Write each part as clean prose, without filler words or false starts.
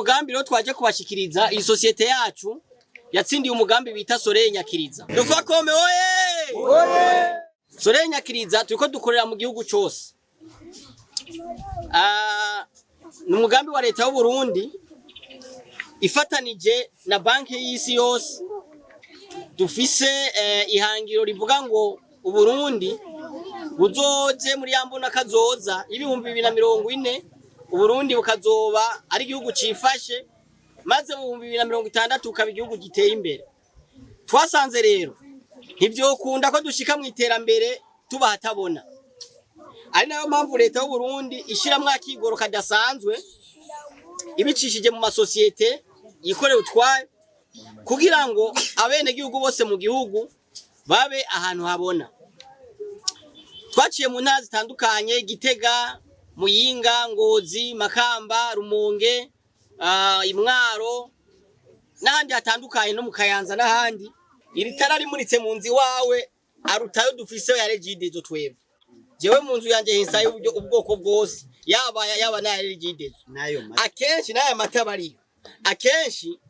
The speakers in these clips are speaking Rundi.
mugambi rero twaje kubashikiriza iyi societe yacu yatsindiye umugambi bita Soleil Nyakiriza. Dufakome oye! Soleil Nyakiriza turiko dukorera mu gihugu cyose. Ni umugambi wa leta y'u Burundi ifatanije na banki y'isi yose. Dufise ihangiro rivuga ngo u Burundi buzoje muri yambona kazoza ibihumbi 2040 u Burundi bukazoba ari igihugu cifashe maze mu 2060 ukaba igihugu giteye imbere. Twasanze rero ivyo kunda ko dushika mu iterambere tubahatabona. Ari nayo mpamvu leta y'u Burundi ishiramwe akigoro kadasanzwe ibicishije mu masosiyete yikorera utwaye kugira ngo abene gihugu bose mu gihugu babe ahantu habona. Twaciye mu ntara zitandukanye Gitega, Muyinga, Ngozi, Makamba, Rumonge, Imwaro n'ahandi hatandukanye no mu Kayanza n'ahandi. Iri tara rimuritse mu nzi wawe arutayo dufise ya Regidezo twebwe. Jewe mu nzu yanje hinsaye ubwoko bwose yaba na Regidezo nayo akenshi nayo mata bari akenshi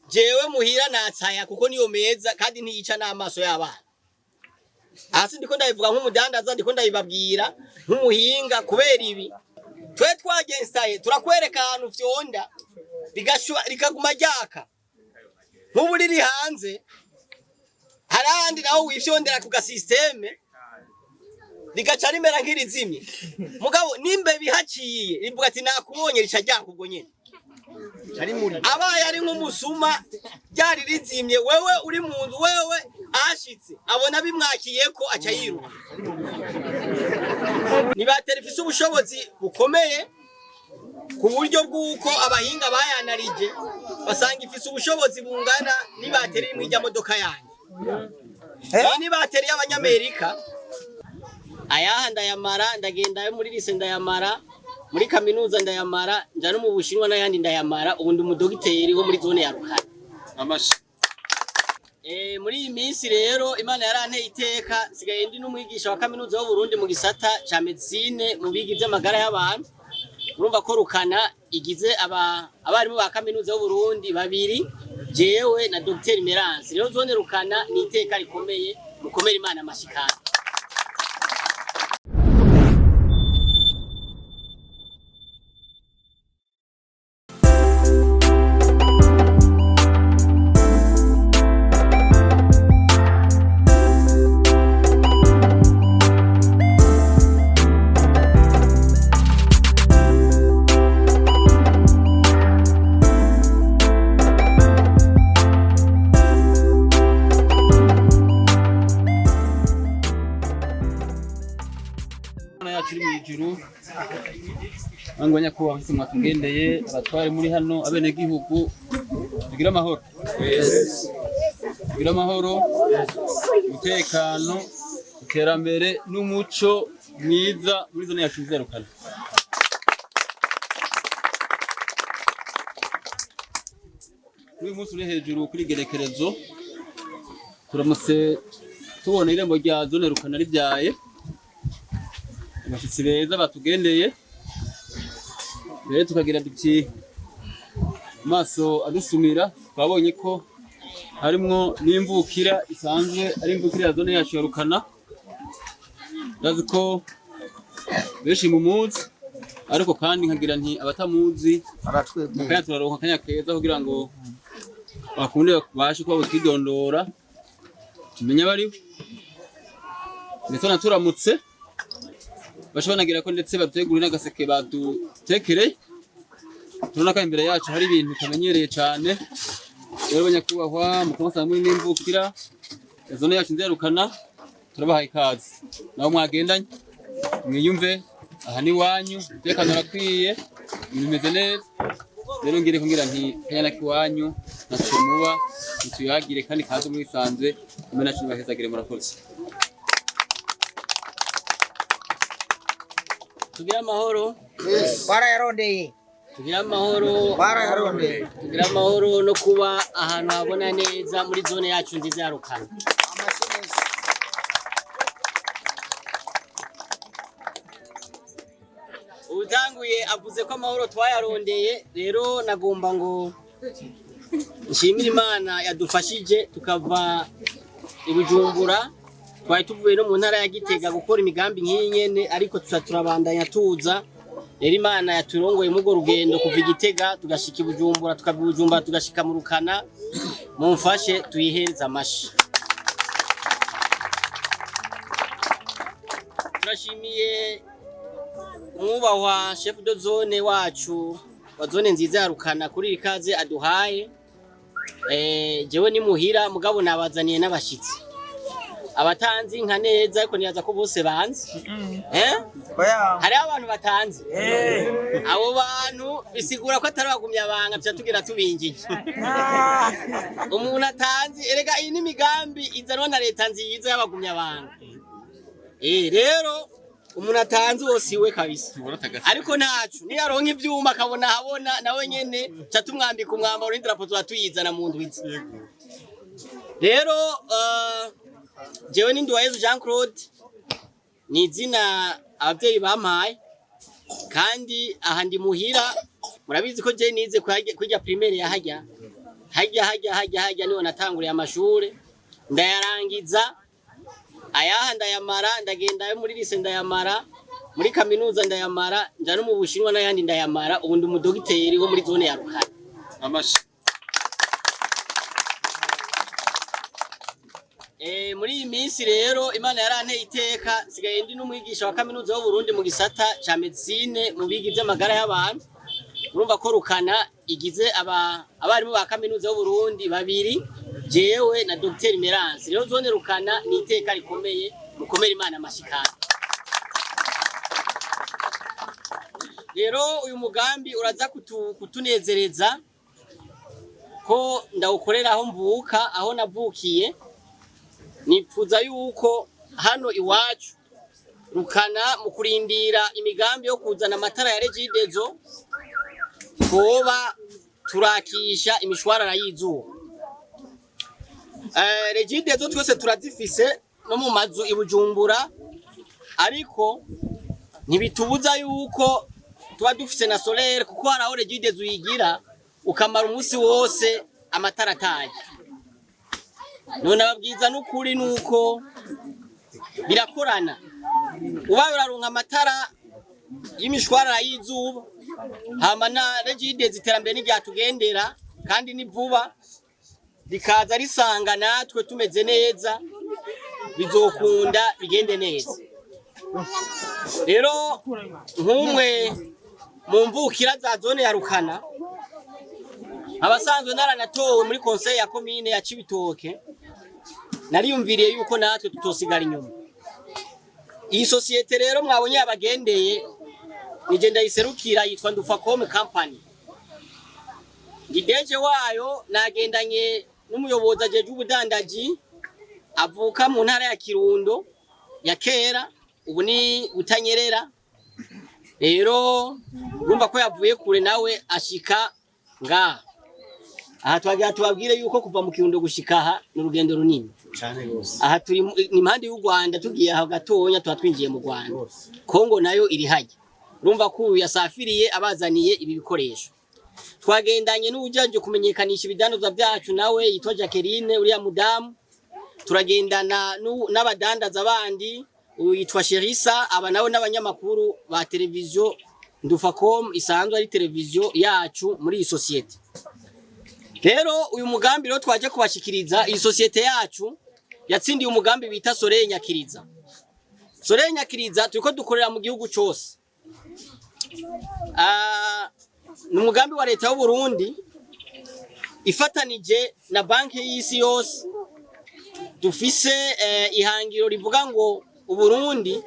jewe muhira natsaya kuko niyo meza kandi ntiyica n'amaso y'abana. Hasi ndiko ndabivuga nk'umudandaza ndiko ndabibabwira nk'umuhinga kubera ibi twe twagensaye turakwereka ahantu fyonda bigashwa rikaguma ryaka nk'ubu riri hanze harandi naho wifyondera ku gasysteme rigaca rimera nk'irizimye mugabo nimbe bihaciye rivuga ati nakubonye rica ryaka ubwo nyene abaye ari nk'umusuma ryari rizimye wewe uri mu nzu wewe ashitse abona bimwakiyeko aca yiruka. Ni bateri ifise ubushobozi bukomeye ku buryo bw'uko abahinga bayanarije basanga ifise ubushobozi bungana ni bateri mu ijya modoka yanyu. Ni bateri y'Abanyamerika ayaha ndayamara ndagenda muri lise ndayamara muri kaminuza ndayamara nja no mu Bushinwa n'ayandi ndayamara ubundi umudogiteri wo muri zone ya Rukana. Amashi muri iyi minsi rero Imana yaranteye iteka sigaye ndi n'umwigisha wa kaminuza y'u Burundi mu gisata ca medicine mu bigi by'amagara y'abantu. Urumva ko Rukana igize abarimu ba kaminuza y'u Burundi babiri jewe na Dr Merance. Rero zone Rukana ni iteka rikomeye mukomera Imana amashikana. Angwanya ko wahise mwatugendeye abatware muri hano abene gihugu tugira amahoro. Tugira amahoro, umutekano, iterambere n'umuco mwiza muri zone yacu Rukana. Uyu munsi uri hejuru kuri gerekerezo turamutse tubona irembo rya zone Rukana ribyaye. Abashitsi beza batugendeye rero tukagira duti maso adusumira twabonye ko harimwo n'imvukira isanzwe ari imvukira ya zone yacu ya Rukana. Ndazi ko beshi mu muzi ariko kandi nkagira nti abatamuzi abatwebwe turaronka akanya keza kugira ngo bakunde bashe kuba butidondora tumenye bari ndetse naturamutse bashobanagira ko ndetse bategura n'agaseke badutekereye. Turabona ko imbere yacu hari ibintu tamenyereye cyane rero banyakubahwa mukomasa muri n'imvukira zone yacu Rukana turabaha ikaze naho mwagendanye mwiyumve aha ni wanyu umutekano urakwiye bimeze neza rero ngire kugira nti kanyana kiwanyu naco muba tuyagire kandi kaze muri sanzwe imena cyo bahezagire murakoze. Tugira amahoro barayarondeye tugira amahoro barayarondeye tugira amahoro no kuba ahantu habona neza muri zone yacu nziza ya Rukana. Utanguye avuze ko amahoro twayarondeye, rero nagomba ngo nshimire Imana yadufashije tukava i Bujumbura, twari tuvuye no mu ntara ya Gitega gukora imigambi nk'iyi nyene, ariko turabandanya tuza. Rero Imana yaturongoye mu rugendo kuva i Gitega tugashika i Bujumbura, tukava i Bujumbura tugashika mu Rukana. Mumfashe tuyihereza amashi. Turashimiye umwubahwa chef de zone wacu wa zone nziza ya Rukana kuri ikaze aduhaye. Jewe ni muhira mugabo nabazaniye n'abashitsi abatanzi nka neza, ariko niyaza ko bose banzi. Hari abantu batanzi, abo bantu bisigura ko atari bagumya abanga bya tugira tubingije. Umuntu atanzi erega iyi ni migambi izanwa na leta nziza y'abagumya abanga. Rero umuntu atanzi wose iwe kabisa, ariko nacu ni yaronka ivyuma akabona habona nawe nyene cha tumwambika umwambaro w'indirapo tuyizana mu ndwizi. Rero jewe ni Nduwayezu Jean Claude, ni izina abavyeyi bampaye, kandi aha ndi muhira. Murabizi ko je nize kujya primaire ya hajya niho natanguriye amashure ndayarangiza. Ayaha ndayamara, ndagenda muri lise ndayamara, muri kaminuza ndayamara, nja no mu Bushinwa n'ayandi ndayamara. Ubu ndi umudogiteri wo muri zone ya Rukana. Amashi. Muri iyi minsi rero Imana yaranteye iteka, sigaye ndi n'umwigisha wa kaminuza y'u Burundi mu gisata ca medicine mu bigi by'amagara y'abantu. Urumva ko Rukana igize abarimu ba kaminuza y'u Burundi babiri, jewe na Dr Merance. Rero zone Rukana ni iteka rikomeye, mukomere Imana amashikana. Rero uyu mugambi uraza kutunezereza ko ndawukorera aho mvuka, aho navukiye. Nipfuza yuko hano iwacu Rukana mu kurindira imigambi yo kuzana amatara ya Regidezo koba turakisha imishwarara y'izuba. Regidezo twese turazifise no mu mazu i Bujumbura, ariko ntibitubuza yuko tuba dufise na solaire, kuko hari aho Regidezo yigira ukamara umunsi wose amatara ataye. None ababwiza n'ukuri nuko birakorana. Ubaye uraronka amatara y'imishwarara y'izuba, hama na Regidezo iterambere n'iryatugendera, kandi ni vuba rikaza risanga natwe tumeze neza, bizokunda bigende neza. Rero nk'umwe mu mvukira za zone ya Rukana, abasanzwe naranatowe muri conseil ya commune ya Cibitoke, nariyumviriye yuko natwe tutosigara inyuma. Iyi societe rero mwabonye abagendeye nije ndayiserukira, yitwa Ndufacom company. Gideje wayo nagendanye n'umuyobozi ajeje ubudandaji avuka mu ntara ya Kirundo ya kera, ubu ni Butanyerera. Rero urumva ko yavuye kure nawe ashika ngaha. Aha twagira tubabwire yuko kuva mu Kirundo gushika aha ni urugendo runini cyane rwose. Aha turi ni impande y'u Rwanda, tugiye aho gatonya twatwinjiye mu Rwanda. Kongo nayo iri hajya. Urumva ko yasafiriye abazaniye ibi bikoresho. Twagendanye n'ubujaje kumenyekanisha ibidandaza byacu, nawe yitwa Jacqueline uriya mudamu. Turagendana n'abadandaza bandi, yitwa Sherisa, aba nawe n'abanyamakuru ba televiziyo Ndufacom isanzwe ari televiziyo yacu muri iyi societe. Rero uyu mugambi rero twaje kubashikiriza, iyi societe yacu yatsindiye umugambi bita Soleil Nyakiriza. Soleil Nyakiriza turiko dukorera mu gihugu cyose. Ni umugambi wa leta y'u Burundi ifatanije na banki y'isi yose. Dufise ihangiro rivuga ngo u Burundi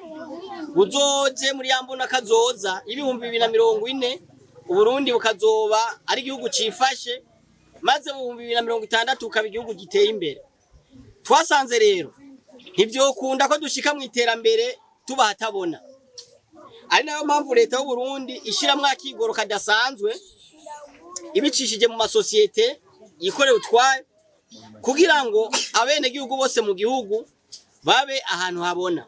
buzoje muri yambona kazoza ibihumbi 2040, u Burundi bukazoba ari igihugu cifashe, maze mu 2060 ukaba igihugu giteye imbere. Twasanze rero ntivyokunda ko dushika mu iterambere tuba hatabona. Ari nayo mpamvu leta y'u Burundi ishiramwe akigoro kadasanzwe ibicishije mu masosiyete yikorera utwaye, kugira ngo abene gihugu bose mu gihugu babe ahantu habona.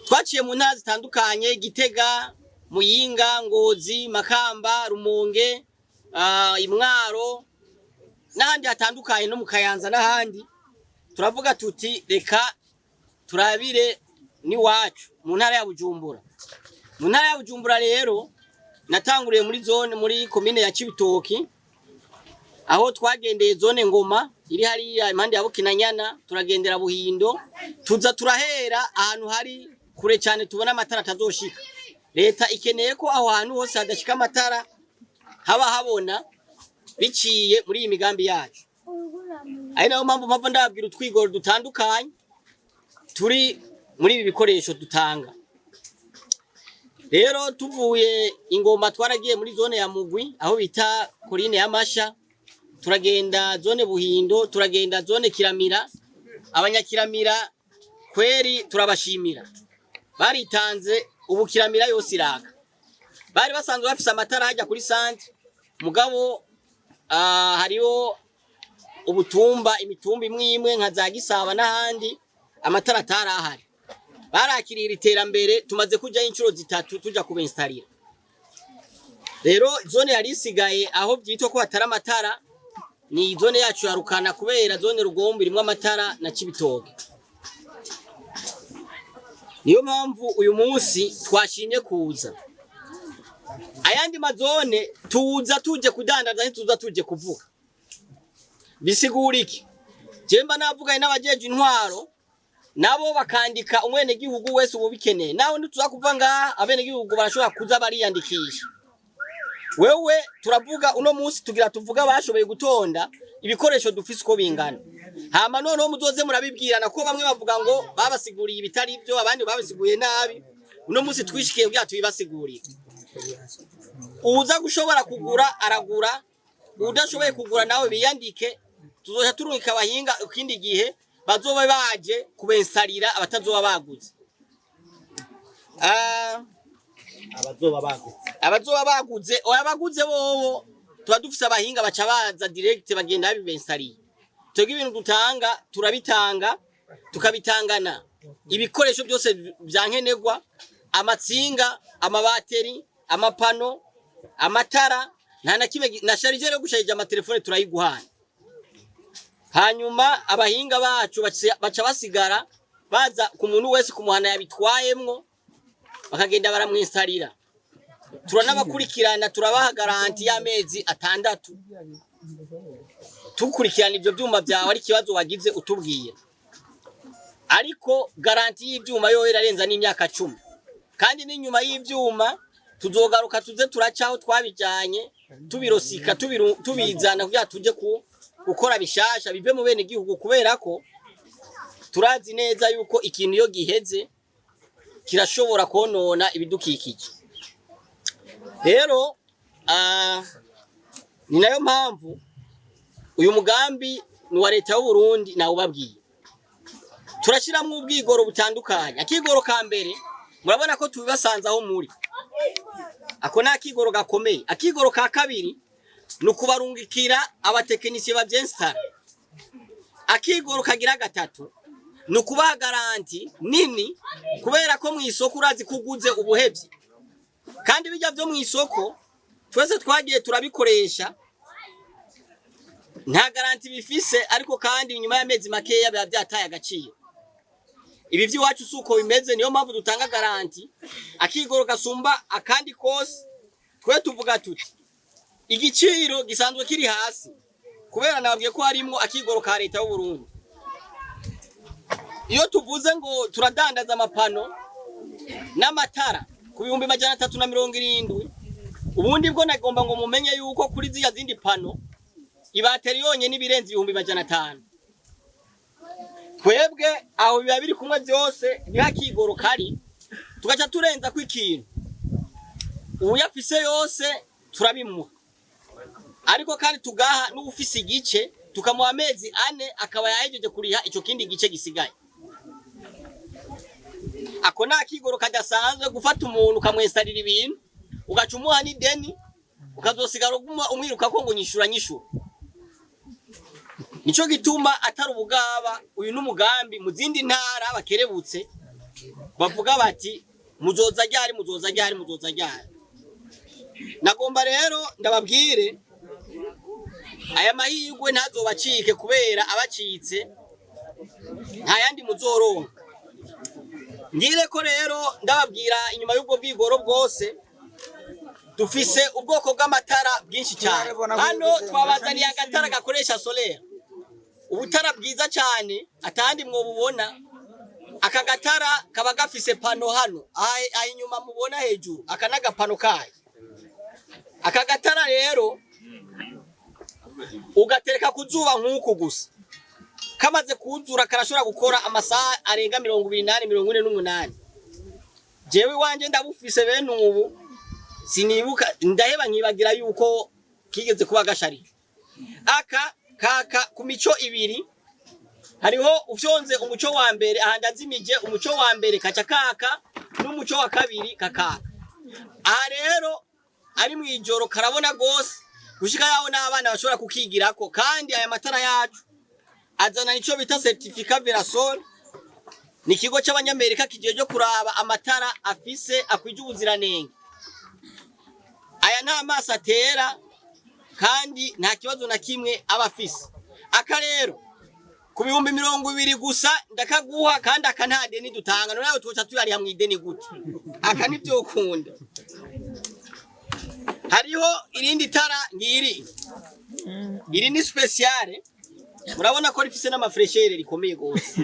Twaciye mu ntara zitandukanye, Gitega, Muyinga, Ngozi, Makamba, Rumonge, Imwaro n'ahandi hatandukanye no mu Kayanza n'ahandi. Turavuga tuti reka turabire ni wacu mu ntara ya Bujumbura. Mu ntara ya Bujumbura rero natanguriye muri komine ya Cibitoki, aho twagendeye zone Ngoma iri hariya impande ya Bukinanyana, turagendera Buhindo, tuza turahera ahantu hari kure cyane tubona amatara atazoshika. Leta ikeneye ko aho hantu hose hadashika amatara haba habona biciye muri iyi migambi yacu. Ari nayo mpamvu mpava ndababwira utwigoro dutandukanye turi muri ibi bikoresho dutanga. Rero tuvuye Ingoma twaragiye muri zone ya Mugwi aho bita Korine ya Masha, turagenda zone Buhindo, turagenda zone Kiramira. Abanyakiramira kweri turabashimira, baritanze ubu Kiramira yose iraka. Bari basanzwe bafise amatara hajya kuri centre, mugabo hariho ubutumba imitumba imwe nka za Gisaba n'ahandi amatara atarahari. Barakirira iterambere, tumaze kujya inshuro zitatu tuja kubinstalira. Rero zone yari isigaye aho byitwa ko hatari amatara ni zone yacu ya Rukana, kubera zone Rugombo irimo amatara na Cibitoke. Niyo mpamvu uyu munsi twashimye kuza. Ayandi mazone tuza tuje kudandaza ntituza tuje kuvuga. Bisigura iki? Jemba navuganye n'abajeje intwaro nabo bakandika umwene gihugu wese ububikeneye. Nawe ntituza kuva ngaha abene gihugu barashobora kuza bariyandikisha. Wewe turavuga uno munsi tugira tuvuga bashoboye gutonda ibikoresho dufise uko bingana. Hama noneho muzoze murabibwirana ko bamwe bavuga ngo babasiguriye ibitari ibyo, abandi babisiguye nabi. Uno munsi twishikiye kugira tubibasigurire. Uza gushobora kugura aragura, udashoboye kugura nawe biyandike. Tuzoja turungika abahinga ukindi gihe bazoba baje kubensalira abatazoba baguze. Abazoba baguze oyabaguze bobo tuba dufise abahinga baca baza direct bagenda babibensaliye. Twebwe ibintu dutanga turabitanga, tukabitangana ibikoresho byose byankenerwa, amatsinga, amabateri, amapano, amatara, nta na kimwe na charger yo gushayija amatelefone turayiguhana. Hanyuma abahinga bacu baca basigara baza ku muntu wese kumuhana yabitwayemwo bakagenda baramwinsalira. Turanabakurikirana, turabaha garanti y'amezi 6. Tukurikirana ivyo byuma byawe ari kibazo wagize utubwiye. Ariko garanti y'ivyuma yo irarenza n'imyaka 10. Kandi n'inyuma y'ivyuma tuzogaruka tuze turacaho twabijanye tubirosika tubizana kugira tuje gukora bishasha bive mu bene gihugu, kubera ko turazi neza yuko ikintu yo giheze kirashobora konona ibidukikije. Rero ni nayo mpamvu uyu mugambi ni wa leta y'u Burundi nawo babwiye. Turashiramwe ubwigoro butandukanye. Akigoro ka mbere murabona ko tubibasanza aho muri. Ako na akigoro gakomeye. Akigoro ka kabiri nukubarungikira abatekinisiye bavyensitara. Akigoro kagira gatatu nukubaha garanti nini, kubera ko mu isoko urazi kuguze ubuhevyi. Kandi bijya byo mu isoko twese twagiye turabikoresha nta garanti bifise, ariko kandi nyuma y'amezi makeya biba byataye agaciro. Ibi by'iwacu suko bimeze, niyo mpamvu dutanga garanti. Akigoro gasumba akandi kose twe tuvuga tuti igiciro gisanzwe kiri hasi, kubera nababwiye ko harimo akigoro ka leta y'u Burundi. Iyo tuvuze ngo turadandaza amapano n'amatara ku 370, ubundi bwo nagomba ngo mumenye yuko kuri ziya zindi pano ibateri yonye nibirenze 500. Twebwe aho biba biri kumwe byose ntihakigoro kari, tugaca turenza ku ikintu uyafise yose turabimuha. Ariko kandi tugaha n'ufise igice tukamuha amezi 4 akaba yahejeje kuriha ico kindi gice gisigaye. Ako na kigoro kadasanzwe gufata umuntu kamwesalira ibintu ugacumuha ni deni ukazosigara umwiruka ko ngo nyishura. Nico gituma atari ubugaba uyu n'umugambi mu zindi ntara bakerebutse bavuga bati muzoza ryari. Nagomba rero ndababwire aya mahirwe ntazobacike kubera abacitse nta yandi muzoronka. Ngire ko rero ndababwira inyuma y'ubwo bwigoro bwose dufise ubwoko bw'amatara bwinshi cyane. Hano twabazaniye agatara gakoresha solaire, ubutara bwiza cyane atandi mwobubona. Aka gatara kaba gafise pano hano aho inyuma mubona hejuru, aka n'agapano kayo. Aka gatara rero ugatereka kuzuba nk'uku gusa, kamaze kuzura karashobora gukora amasaha arenga 28-48. Jewe wanje ndabufise bene ubu sinibuka, ndaheba nkibagira yuko kigeze kuba gashari. Aka kaka ku mico ibiri, hariho ufyonze umuco wa mbere ahandazimije umuco wa mbere kaca kaka n'umuco wa kabiri kakaka. Aha rero ari mwijoro karabona gose gushika yaho n'abana bashobora kukigirako. Kandi aya matara yacu azana nico bita certificat Verasol, ni kigo c'abanyamerika kijeje kuraba amatara afise akwije ubuziranenge. Aya nta maso atera kandi nta kibazo na kimwe aba afise. Aka rero ku 20,000 gusa ndakaguha, kandi aka nta deni dutanga, nawe twoca tuyari hamwe ideni gute? Aka nivyo ukunda. Hariho irindi tara ngiri, iri ni speciale, murabona ko rifise n'amafreshere rikomeye gose.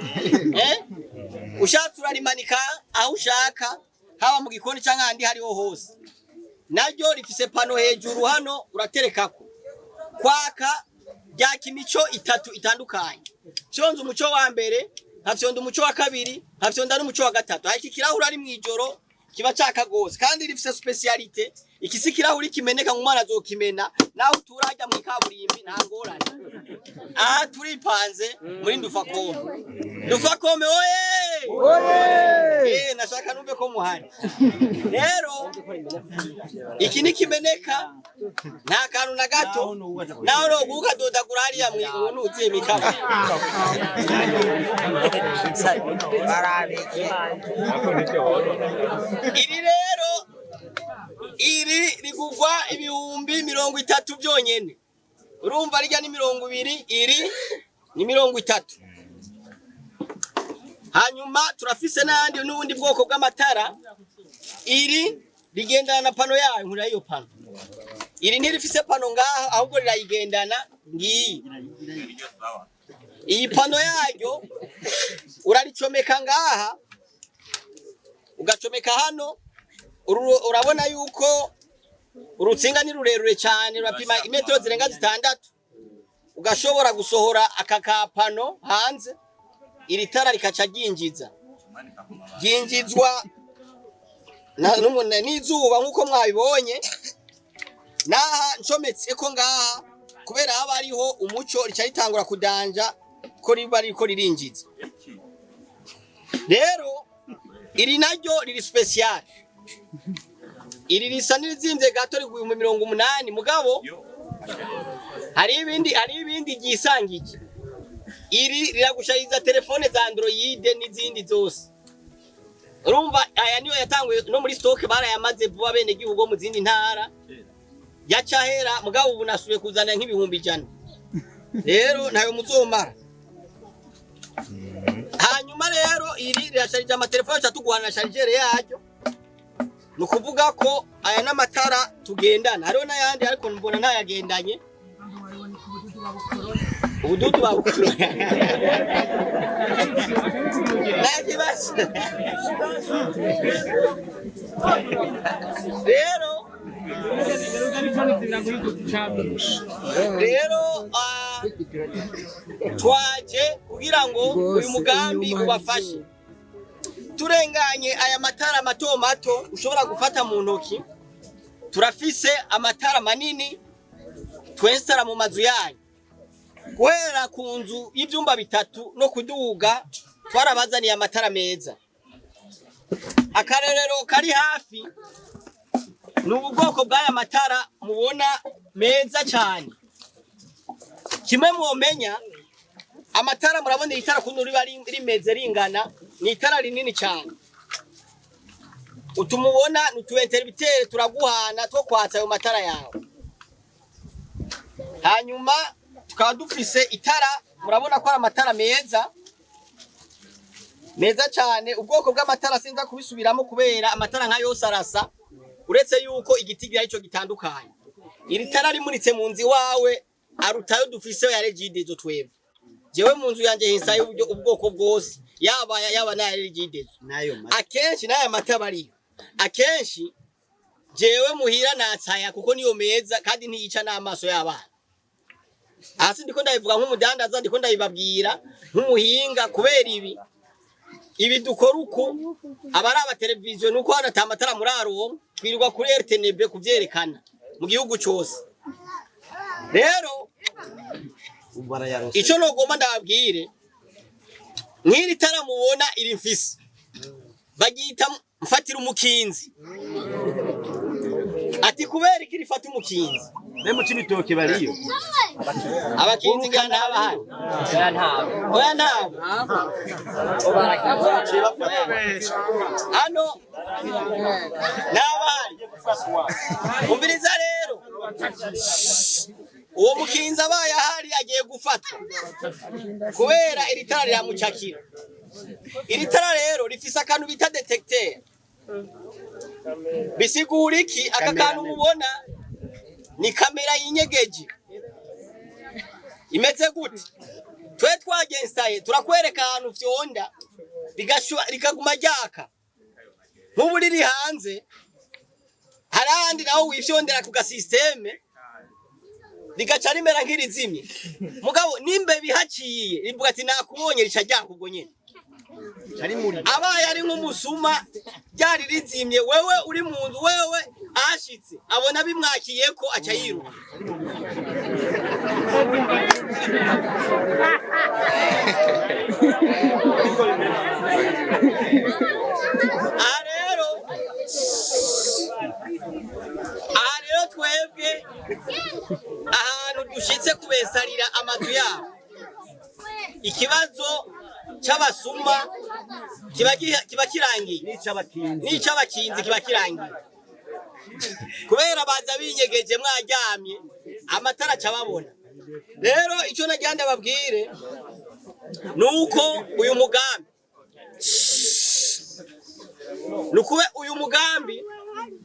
Ushatse urarimanika aho ushaka, haba mu gikoni canke handi hariho hose. Naryo rifise pano hejuru hano uraterekako. Kwaka byaka imico itatu itandukanye. Fyonza umuco wa mbere, hafyonda umuco wa kabiri, hafyonda n'umuco wa gatatu. Iki kirahuri ari mwijoro kiba caka gose, kandi rifise specialite. Ikisi kirahuri kimeneka umwana azokimena naho turajya mu kaburimbi nta ngorane. Aha turipanze muri Ndufakome oye, nashaka numve ko muhari. Rero iki ni kimeneka nta kantu na gato, naho no guka dodagura hariya mu uziye mikaba. Iri rero iri rigugwa 30,000 byonyene. Urumva rijya ni 20, iri ni 30. Hanyuma turafise n'andi n'ubundi bwoko bw'amatara. Iri rigendana na pano yayo, nkura iyo pano. Iri ntirifise pano ngaha ahubwo rirayigendana ngiyi. Iyi pano yayo uraricomeka ngaha, ugacomeka hano. Urabona yuko urutsinga ni rurerure cyane, rurapima imetero zirenga 6. Ugashobora gusohora aka kapano hanze, iri tara rikaca ryinjizwa n'izuba nk'uko mwabibonye. Naha ncometse ko ngaha kubera haba ariho umuco rica ritangura kudanja ko riba riko ririnjiza. Rero iri naryo riri special. Iri risa n'izinze gato ri 80 mugabo hari ibindi gisangije. Iri riragushariza telefone za Android n'izindi zose. Urumva aya niyo yatanguye no muri stock barayamaze vuba bene gihugo mu zindi ntara. Yacahera mugabo ubu nasubiye kuzana nk'ibihumbi 100. Rero nayo muzomara. Hanyuma rero iri rirasharija amatelefone cyatuguhana chargeur yayo. Nukuvuga ko aya n'amatara tugendana. Hariho n'ayandi ariko mbona ntayagendanye. Ubududu babukuru. Nakibase. Rero twaje kugira ngo uyu mugambi ubafashe. Turenganye aya matara mato mato ushobora gufata mu ntoki. Turafise amatara manini twensara mu mazu yanyu. Guhera ku nzu y'ibyumba 3 no kuduga twarabazaniye amatara meza. Akarerero kari hafi n'ubwoko bw'aya matara mubona meza cyane. Kimwe mumenya amatara murabona itara kuntu riba rimeze ringana, ni itara rinini cyane. utumubona nutu interbitere turaguhana two kwatsa ayo matara yawe. Hanyuma tukaba dufise itara, murabona ko ari amatara meza cyane. Ubwoko bw'amatara sinza kubisubiramo kubera amatara nka yose arasa, uretse yuko igiti ico gitandukanye. Iri tara rimuritse mu nzi wawe arutayo dufise ya Regidezo twebwe. Jewe mu nzu yanje hinsaye ubwoko bwose, yaba na Regidezo nayo akenshi nayo mataba ari akenshi jewe muhira natsaya kuko niyo meza kandi ntiyica n'amaso y'abana. Hasi ndiko ndabivuga nk'umudandaza, ndiko ndabibabwira nk'umuhinga kubera ibi dukora uku abari aba televiziyo nuko hano atamatara muraro twirirwa kuri RTNB kuvyerekana mu gihugu cyose. Rero ico nogomba ndababwire, nk'iri tara mubona iri mfise bagita mfatira umukinzi. Ati kubera ikiri fata umukinzi ne mu Cibitoke bariyo abakinzi ngana abahari oya ntabo hano n'abahari. Umviriza rero, uwo mukinzi abaye ahari agiye gufatwa kubera iri tara riramucakira. Iri tara rero rifise akantu bita detecteur. Bisigura iki? Aka kantu mubona ni kamera y'inyegeje. Imeze gute? Twe twagenstaye turakwereka ahantu vyonda rikaguma ryaka. Nk'ubu riri hanze harandi naho wifyondera ku gasysteme rigaca rimera nk'irizimye. Mugabo nimbe bihaciye rivuga ati nakubonye rica ryaka ubwo nyene. Abaye ari nk'umusuma ryari rizimye, wewe uri mu nzu, wewe ashitse abona bimwakiye ko aca yiruka. Rero twebwe ahantu dushitse kubesarira amazu yabo, ikibazo c'abasuma kiba kirangiye, n'ic'abakinzi kiba kirangiye kubera baza binyegeje mwaryamye amatara cababona. Rero ico nagira ndababwire nuko uyu mugambi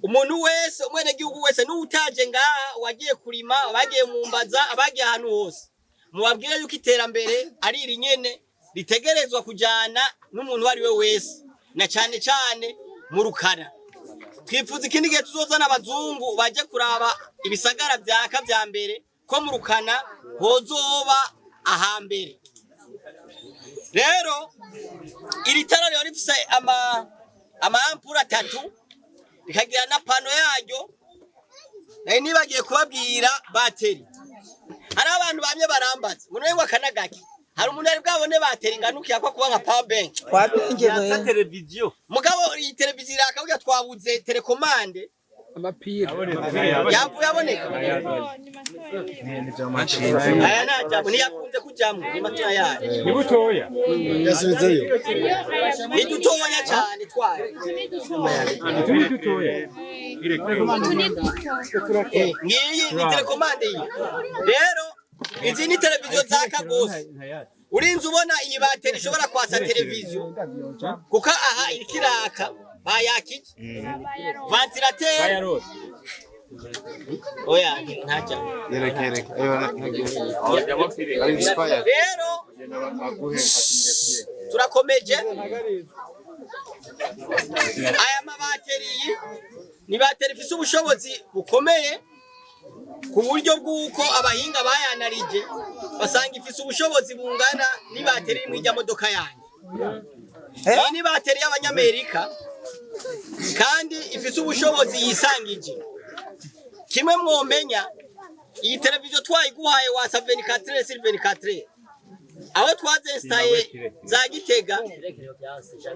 umuntu wese, umwene gihugu wese n'utaje ngaha, wagiye kurima, abagiye mu mbaza, abagiye ahantu hose, mubabwire yuko iterambere ari iri nyene ritegerezwa kujana n'umuntu ari we wese, na cane cane mu Rukara. Twifuza ikindi gihe tuzozana abazungu baje kuraba ibisagara vyaka vya mbere ko mu Rukana hozoba ahambere. Rero iri tara rero rifise amampura 3 rikagira na pano yaryo. Nibagiye kubabwira bateri, hari abantu bamye barambaza munengo akanagaki, hari umuntu ari bwabone bateri nganukiye ko kuba nka power bank Twabingewe televiziyo. Mugabo iyi televiziyo akavuga twabuze telecommande amapira yavuye aboneka. Aya najambo ntiyakunze kujamwe ni matora yayo ni butoya yasubizeyo ni dutoya cyane twaye turi dutoya ngiyi ni telecommande iyi. Rero izi ni televiziyo zaka gose, urinze ubona iyi bateri ishobora kwasa televiziyo kuko aha ikiraka bayakije ventilateur oya ntaja Yereke ayo rero turakomeje. Aya mabateri ni bateri ifise ubushobozi bukomeye ku buryo bw'uko abahinga bayanarije basanga ifise ubushobozi bungana n'ibateri mu ijya modoka yanyu. Iyi ni bateri y'Abanyamerika kandi ifise ubushobozi yisangije. Kimwe mwomenya, iyi televiziyo twayiguhaye wasa 24/24, aho twazenstaye za Gitega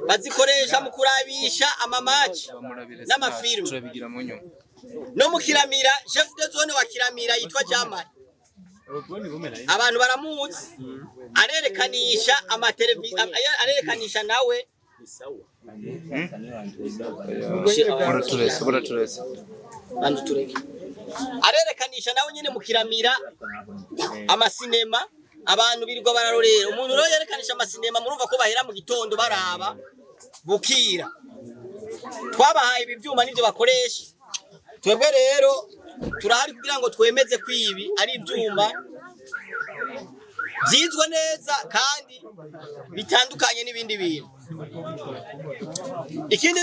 bazikoresha mu kurabisha amamaci n'amafilme. No mu Kiramira, chef de zone wa Kiramira yitwa Jamari, abantu baramuzi, arerekanisha amateleviziyo, arerekanisha nawe Baraturese. Arerekanisha nawe nyene mukiramira amasinema abantu birirwa bararorera umuntu rero yerekanisha amasinema murumva ko bahera mu gitondo baraba bukira twabahaye ibi byuma nivyo bakoresha twebwe rero turahari kugira ngo twemeze kwibi ari ibyuma byizwe neza kandi bitandukanye n'ibindi bintu. Ikindi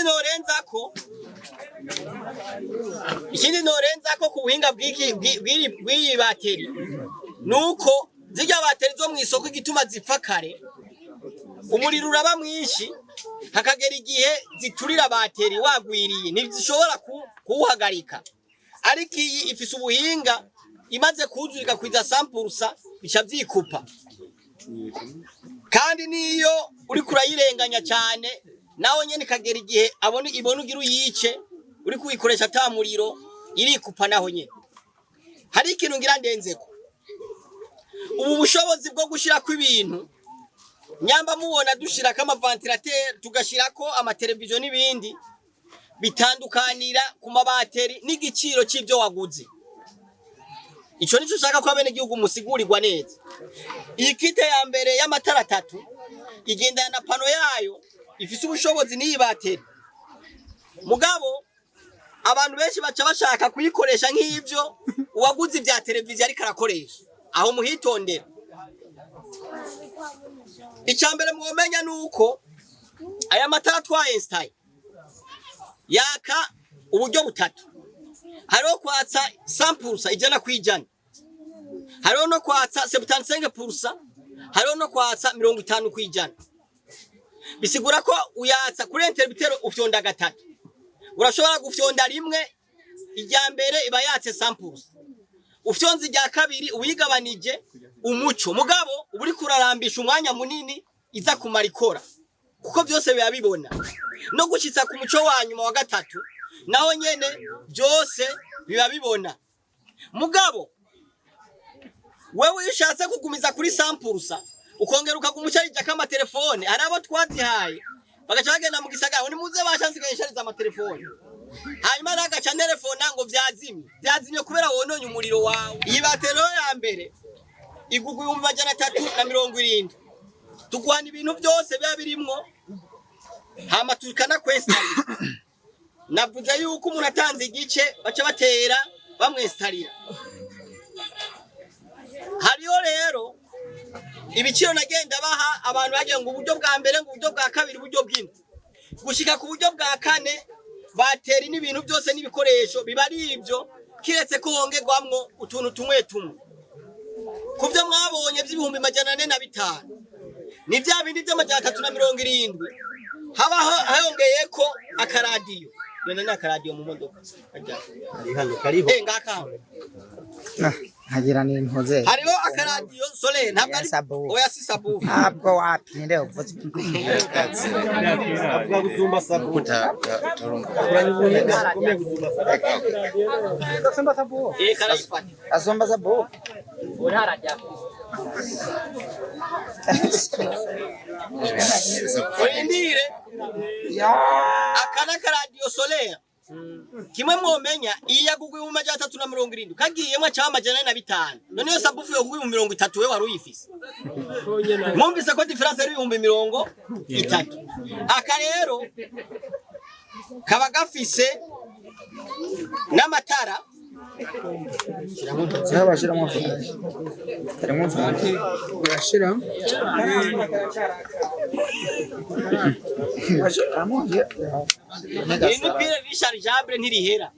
norenza ko ku buhinga bw'iyi bateri nuko zijya bateri zo mu isoko igituma zipfa kare umuriro uraba mwinshi hakagera igihe ziturira bateri wagwiriye ntizishobora kuwuhagarika, ariko iyi ifise ubuhinga imaze kuzurika kwiza sampurusa bica vyikupa, kandi niyo uri kurayirenganya cyane nawe nyene kagera igihe ibona ugira uyice uri kuyikoresha ata muriro irikupa naho nyene. Hari ikintu ngira ndenzeko ubu bushobozi bwo gushirako ibintu nyamba mubona dushirako amaventilateur tugashirako amateleviziyo n'ibindi bitandukanira ku mabateri n'igiciro c'ivyo waguze. Ico nico ushaka ko abene gihugu musigurirwa neza. Iyi kite ya mbere y'amatara 3 igenda na pano yayo ifise ubushobozi n'iyi bateri. Mugabo abantu benshi baca bashaka kuyikoresha nk'ivyo uwaguze ivya televiziyo ariko arakoresha. Aho muhitondera. Icambere mwomenya nuko aya matara twainstaye yaka uburyo butatu. Hariho kwatsa 100% ijana kwijana. Hariho no kwatsa 75%, hariho no kwatsa 50 kwijana. Bisigura ko uyatsa kuri intermitero ufyonda gatatu. Urashobora gufyonda rimwe ijya mbere iba yatse 100%. Ufyonza ijya kabiri uyigabanije umuco. Mugabo uburi kurarambisha umwanya munini iza kumara ikora. Kuko byose biba bibona. No gushitsa ku muco wanyuma wa gatatu naho nyene byose biba bibona. Mugabo wewe ushatse kugumiza kuri 100% ukongera ukagumucarija kama telefone arabo twazihaye bagaca bagenda mu gisagara ni muze bashanze kuyishariza ama telefone hanyuma nagaca telefone ngo vyazimye kubera wononye umuriro wawe. Iyi batero ya mbere igugu 370 tugwana ibintu byose biba birimwo hama tukana kwestarira. Navuze yuko umuntu atanze igice baca batera bamwestarira. Hariyo rero ibiciro nagenda baha abantu bagiye ngo uburyo bwa mbere ngo uburyo bwa kabiri uburyo bw'indi gushika ku buryo bwa kane bateri n'ibintu byose n'ibikoresho biba ari ibyo kiretse ko hongerwamwo utuntu tumwe kuvyo mwabonye by'ibihumbi 405 ni bya bindi by'amajana 370 habaho hayongeyeko akaradiyo none n'akaradiyo mu modoka ajya hano kariho ngaka hagira ni nkoze hariho akaradiyo sole ntabwo ari oya si sabu ntabwo wapi nde uvuze avuga guzumba sabu azomba sabu karayifata azomba sabu urarajya Oyindire ya akana karadiyo sole kimwe mwomenya iya gugwe mu majana 370 kagiyemo cyama 405 none yo sabufu yo gugwe mu 30 we wari uyifise mwumvise ko difference ari 30 aka rero kaba gafise n'amatara bashira mu flash harimo flash bashira ni pile rechargeable ntirihera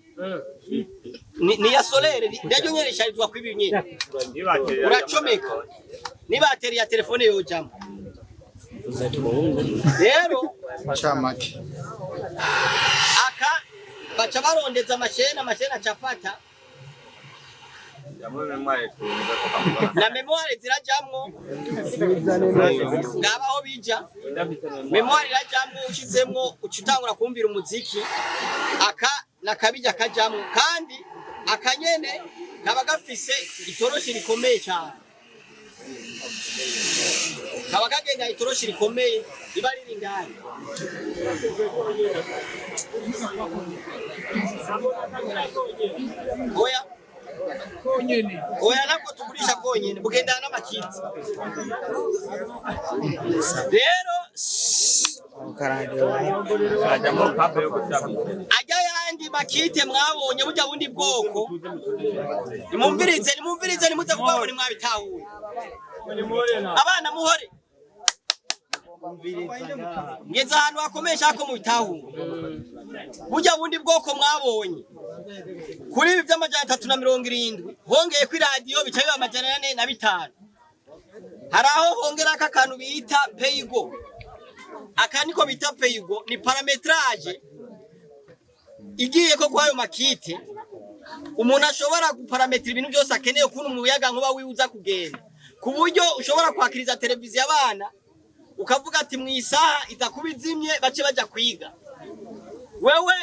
ni ya solaire ryo nyene risharizwa kwibimye uracomeka ni bateri ya telefone yojamo rero chamake aka baca barondeza amashene acafata na memoire zirajamwo ngabaho bija memoire irajamwo ushizemwo ucitangura kumbira umuziki aka nakabija kajamwo kandi akanyene kaba gafise itoroshi rikomeye cyane kaba kagenda itoroshi rikomeye riba riri indani. Oya nabwo tugurisha konyene bugendana n'amakiti. Rero ajya yandi makite mwabonye burya bundi bwoko nimumvirize nimuze kubaho ni mwabitahuye abana muhore ngeze ahantu hakomesha ko mubitahuye burya bundi bwoko mwabonye kuri ibi by'amajana 370 hongeye ku radio bicaye amajana 405 hari aho hongera aka kantu bita payigo. Aka niko bita payigo ni parametrage igiye ko kwayo makite umuntu ashobora guparametra ibintu byose akeneye kuntu umuyaga nkuba wiuza kugenda ku buryo ushobora kwakiriza televiziyo abana ukavuga ati mwisaha itakubizimye bace baja kwiga wewe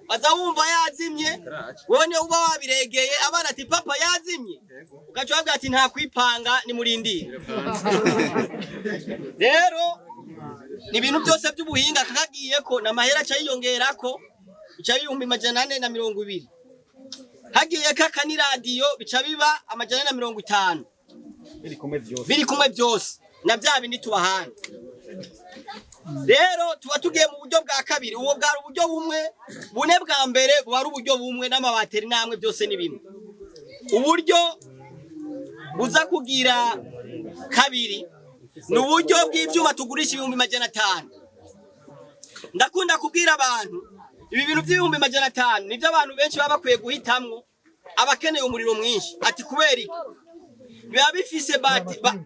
bazawumva yazimye wewe niyo uba wabiregeye abana ati papa yazimye ugacho bavuga ati nta kwipanga ni murindire. Rero ni ibintu byose by'ubuhinga kakagiye ko na mahera cha yiyongerako bica bihumbi 420 hagiye kaka ni radio bica biba 450 biri kumwe byose na bya bindi tubahana. Rero tuba tugiye mu buryo bwa kabiri uwo bwari uburyo bumwe bune bwa mbere bwari uburyo bumwe n'amabateri namwe byose ni bimwe. Uburyo buza kugira kabiri ni uburyo bw'ivyuma tugurisha 500. Ndakunda kubwira abantu ibi bintu by'ibihumbi 500 nivyo abantu benshi baba bakwiye guhitamwo abakeneye umuriro mwinshi ati kubera iki biba bifise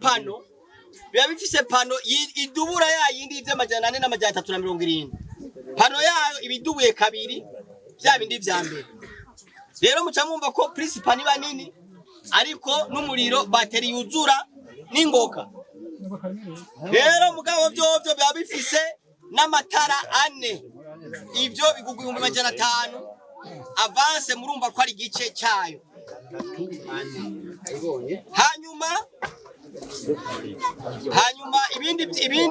pano biba bifise pano idubura yayindi ivy'amajana 4 n'amajana 370 pano yayo ibidubuye kabiri bya bindi vya mbere. Rero muca mwumva ko principal niba nini ariko n'umuriro bateri yuzura n'ingoka. Rero mugabo byo biba bifise n'amatara 4 ivyo bigugwa 500 avance murumva ko ari gice cyayo. Hanyuma ibindi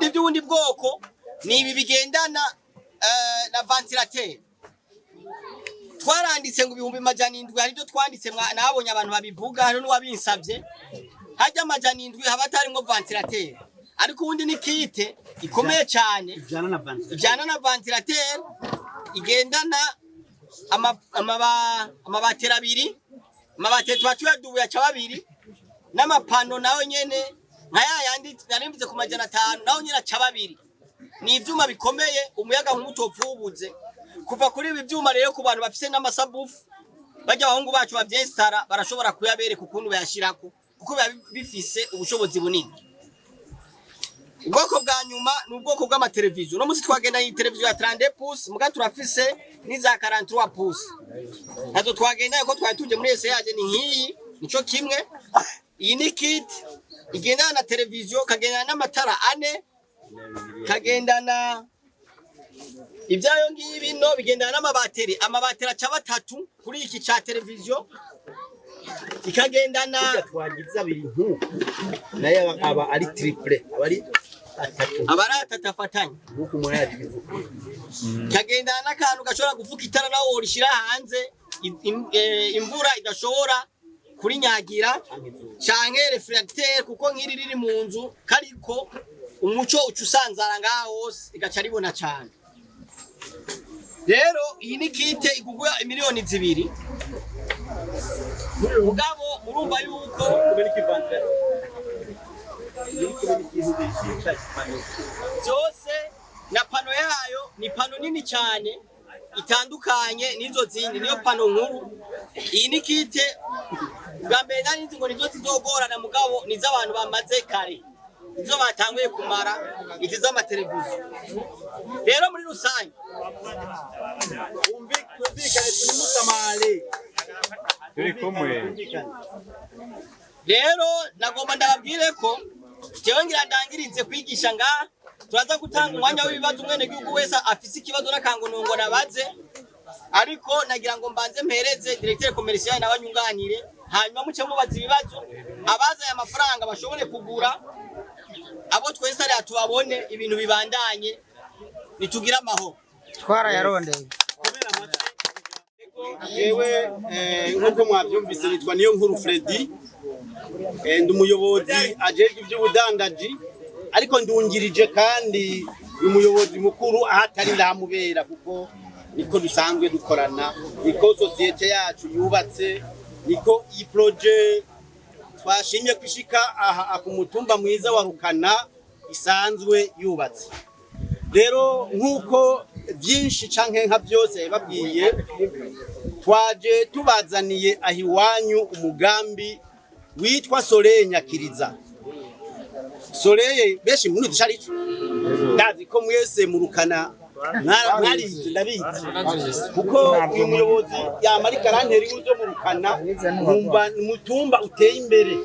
by'ubundi bwoko ni ibi bigendana na ventilateur. Twaranditse ngo 700 ari byo twanditse nabonye abantu babivuga hano n'uwabinsabye hajya 700 haba atarimwo ventilateur ariko ubundi ni kite ikomeye cyane ijana na ventilateur igendana amabateri abiri amabateri twatuyadubuye cha babiri n'amapano nayo nyene nkaya yandi narimbize ku 500 nayo nyira cha babiri ni ivyuma bikomeye umuyaga nk'umutopfubuze kuva kuri ibi byuma. Rero ku bantu bafise n'amasabufu bajya abahungu bacu bavyestara barashobora kuyabereka ukuntu bayashirako kuko bifise ubushobozi bunini. Ubwoko bwa nyuma ni ubwoko bw'amateleviziyo. No musi twagenda iyi televiziyo ya 30 pouces muga turafise niza 43 pouces. Nazo twagenda ko twari tuje muri yaje ni nkiyi nico kimwe. Iyi ni kit igendana na televiziyo kagendana n'amatara 4 kagendana ibyayo ngibi no bigendana n'amabateri aca 3 kuri iki cha televiziyo ikagendana twagiza abiri nku nayo aba ari triple abari atatafatanye nuko mwayagize kagendana n'akantu gashobora gufuka itara nawo urishira hanze imvura idashobora kuri nyagira canke reflecteur kuko nkiri riri mu nzu kariko umuco ucusanzara ngaho hose igaca ribona cyane. Rero iyi ni kite igugwa 2 miliyoni. Mugabo urumva yuko byose na pano yayo ni pano nini cyane itandukanye nizo zindi niyo pano nkuru. Iyi ni kite bwambere nari ngo nizo zizogorana mugabo nizo abantu bamaze kare nizo batanguye kumara ikiza amateleviziyo. Rero muri rusange umvikane tunimusamale turi kumwe. Rero nagomba ndababwire ko jewe ngira ndangirize kwigisha ngaha turaza gutanga umwanya w'ibibazo umwene gihugu wese afise ikibazo nakangonongo nabaze ariko nagira ngo mbanze mpereze directeur commercial n'abanyunganire hanyuma muce mubaza ibibazo abazaye amafaranga bashobore kugura, abo twese ari tubabone ibintu bibandanye nitugira amahoro. Twara yarondeye. Yewe nkuko mwabyumvise nitwa niyo nkuru Freddy, ndi umuyobozi ajejwe iby'ubudandaji, ariko ndungirije kandi umuyobozi mukuru ahatari ndamubera, kuko niko dusanzwe dukorana, niko societe yacu yubatse, niko iyi projet twashimye kwishika aha ku mutumba mwiza wa Rukana isanzwe yubatse. Rero nkuko byinshi canke nka byose babwiye, twaje tubazaniye ahiwanyu umugambi witwa Soleil Nyakiriza. Soleil beshi muri dusharico ndazi ko mwese mu Rukana mwarize ndabizi, kuko uyu muyobozi yamari karanteri uzo mu Rukana nkumva mutumba uteye imbere.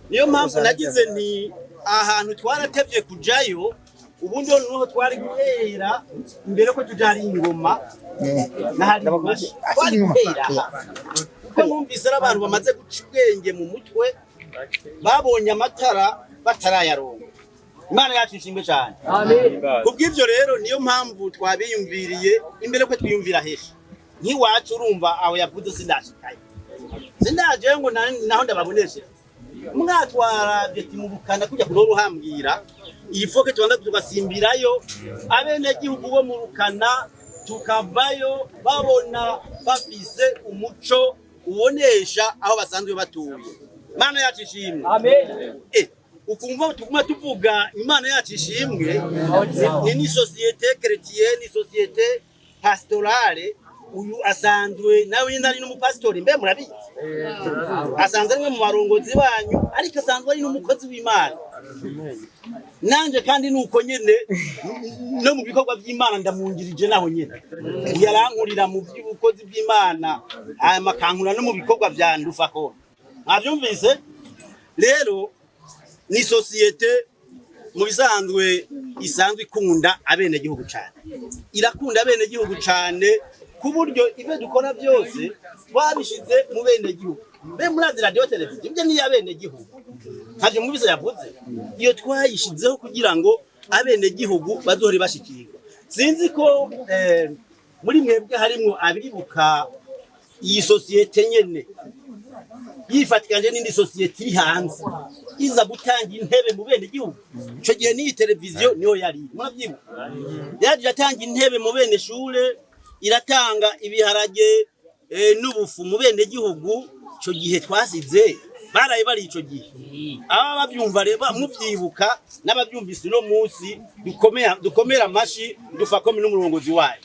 Niyo mpamvu nagize nti ahantu twaratevye kujayo, ubundi noneho twari guhera imbere ko tujari ingoma nahari twari guhera, kuko numvise abantu bamaze guca ubwenge mu mutwe, babonye amatara batarayaronga. Imana yacu ishimwe cyane. Amen. Kubw'ivyo rero niyo mpamvu twabiyumviriye imbere ko twiyumvira hesha. Nkiwacu urumva aho yavuze sindashikaye. Sindaje ngo naho ndababoneshe. Mwatwara byeti mu Rukana kujya kuroro hambwira. Iyi foke twanda tugasimbirayo abene gihugu bo mu Rukana, tukavayo babona bafise umuco ubonesha aho basanzwe batuye. Imana yacu ishimwe. Amen. Ukumva tuguma tuvuga Imana yacu ishimwe, ni societe chrétienne, ni societe pastorale. Uyu asanzwe nawe nyine ari n'umupastori, mbe murabizi asanzwe mwe mu barongozi banyu, ariko asanzwe ari n'umukozi w'Imana. Nanje kandi nuko nyene no mu bikorwa by'Imana ndamungirije naho nyene yarankurira mu by'ubukozi bw'Imana, aya makankura no mu bikorwa bya ndufako. Mwabyumvise rero, ni societe mu bisanzwe isanzwe ikunda abene gihugu cyane, irakunda abene gihugu cyane, ku buryo ibyo dukora byose twabishize mu bene gihugu. Be muri radio televiziyo ibyo ni abene gihugu, ntabyo mubise yavuze, iyo twayishizeho kugira ngo abene gihugu bazohore bashikirwa. Sinzi ko muri mwebwe harimo abiribuka iyi societe nyene yifatikanje n'indi societe iri hanze iza gutanga intebe mu bene gihugu. Ico gihe ni televiziyo niyo yari murabyibuka, yaje atanga intebe mu bene shure, iratanga ibiharage n'ubufu mu bene gihugu. Ico gihe twasize baraye bari ico gihe, aba babyumva reba muvyibuka n'ababyumvise no munsi dukomera amashi dufako n'umurongozi wayo.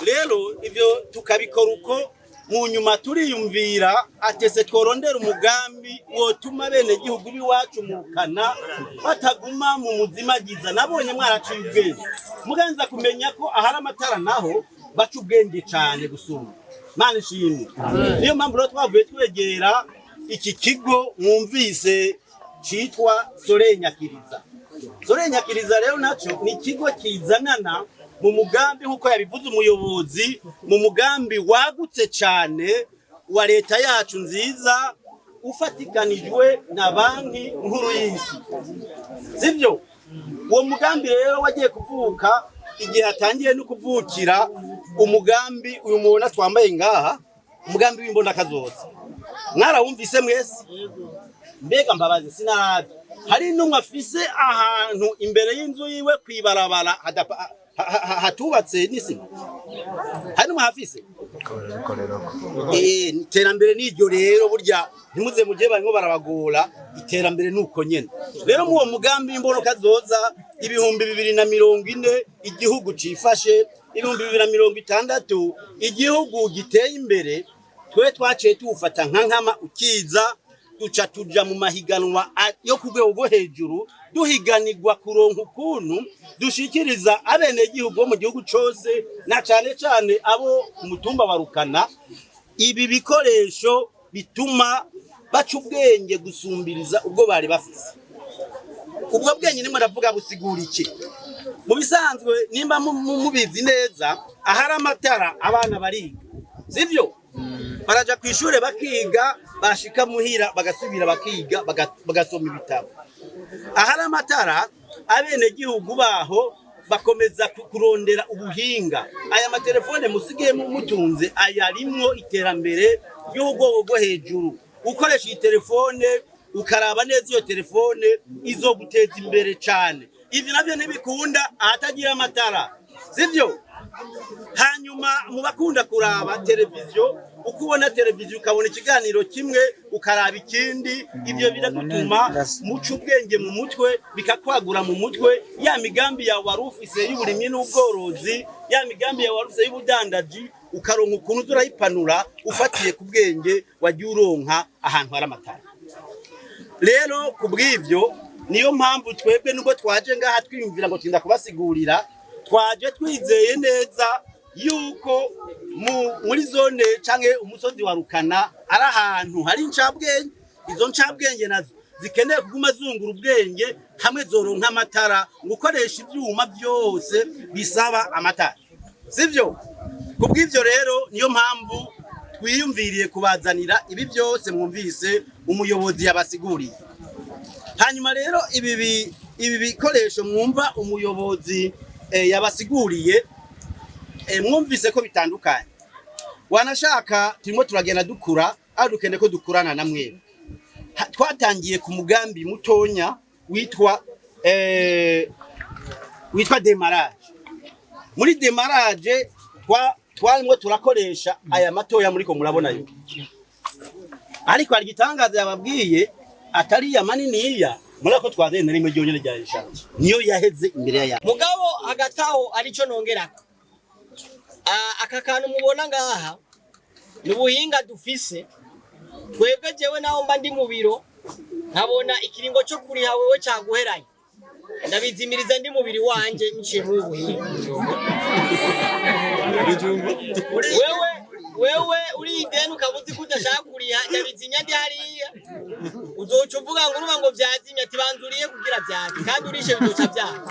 Rero ivyo tukabikora uko mu nyuma turiyumvira atese tworondera umugambi wotuma bene gihugu biwacu mu Rukana bataguma mu muzimagiza. Nabonye mwaraciye ubwenge, mugenza kumenya ko ahari amatara naho baca ubwenge cyane gusumba. Mana ishimwe. Niyo mpamvu rero twavuye twegera iki kigo mwumvise citwa Soleil Nyakiriza. Soleil Nyakiriza rero naco ni ikigo kizanana mu mugambi nkuko yabivuze umuyobozi, mu mugambi wagutse cyane wa leta yacu nziza ufatikanijwe na banki nkuru y'isi. Sivyo? Uwo mugambi rero wagiye kuvuka igihe hatangiye no kuvukira umugambi uyu mubona twambaye ngaha, umugambi w'imbona kazoza. Mwarawumvise mwese? Mbega mbabazi sinarabi. Hari n'umwe afise ahantu imbere y'inzu yiwe kwibarabara hatubatse n'isima. Hari n'umwe hafise? Iterambere n'iryo rero burya ntimuze muje barimo barabagora, iterambere nuko nyene. Rero mu uwo mugambi w'imbono kazoza 2040 igihugu cifashe, 2060 igihugu giteye imbere, twe twaciye tuwufata nkama ukiza, duca tuja mu mahiganwa yo kugwego rwo hejuru, duhiganirwa kuronka ukuntu dushikiriza abene gihugu bo mu gihugu cyose, na cyane cyane abo ku mutumba wa Rukana, ibi bikoresho bituma baca ubwenge gusumbiriza ubwo bari bafise. Ubwo bwenge nimwe ndavuga busigura iki? Mu bisanzwe nimba mubizi neza, ahari amatara abana bariga, sivyo? baraja kw'ishure bakiga, bashika muhira bagasubira bakiga, bagasoma ibitabo. Ahari amatara, abenegihugu baho bakomeza kurondera ubuhinga. Aya matelefone musigaye mutunze ayarimwo iterambere ry'ubwoko bwo hejuru. Ukoresha iyi telefone ukaraba neza iyo telefone izoguteza imbere cyane. Ivi navyo ntibikunda ahatagira amatara, sivyo? Hanyuma mu bakunda kuraba televiziyo, uko ubona televiziyo ukabona ikiganiro kimwe ukaraba ikindi, ibyo biragutuma muca ubwenge mu mutwe, bikakwagura mu mutwe, ya migambi yawe wari ufise y'uburimyi n'ubworozi, ya migambi yawe wari ufise y'ubudandaji, ukaronka ukuntu urayipanura ufatiye ku bwenge wagiye uronka ahantu hari amatara. Rero kubw'ivyo niyo mpamvu twebwe nubwo twaje ngaha twiyumvira ngo tinda kubasigurira, twaje twizeye neza yuko muri zone canke umusozi wa Rukana ari ahantu hari incabwenge. Izo ncabwenge nazo zikeneye kuguma zungura ubwenge hamwe zoronka amatara, gukoresha ivyuma byose bisaba amatara, sivyo? Kubw'ivyo rero niyo mpamvu twiyumviriye kubazanira ibi byose mwumvise umuyobozi yabasiguriye. Hanyuma rero ibi bikoresho mwumva umuyobozi yabasiguriye, mwumvise ko bitandukanye. Wanashaka turimo turagenda dukura, ari dukende ko dukurana namwe. Twatangiye ku mugambi mutonya witwa demarage. Muri demarage twarimo turakoresha aya matoya muri ko murabona yo. Ariko hari gitangaza yababwiye atari ya maniniya, murako twazenda rimwe ryonyene rya eshanje niyo yaheze imbere ya mugabo hagataho arico nongerako. Aka kantu mubona ngaha n'ubuhinga dufise twebwe. Jewe naho mba ndi mu biro nkabona ikiringo cyo kuriha wewe caguheranye, ndabizimiriza ndi mubiri wanje nciye mu buhinga. wewe uri ideni ukabuzi kudashaka kuriha, ndabizinya ndi hariya, uzoca uvuga ngo urumva ngo vyazimya ati banzuriye kugira vyake, kandi urishe bizoca vyake.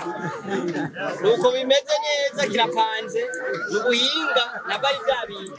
Nuko bimeze neza, kirapanze, ubuhinga nabwo ari bya bintu.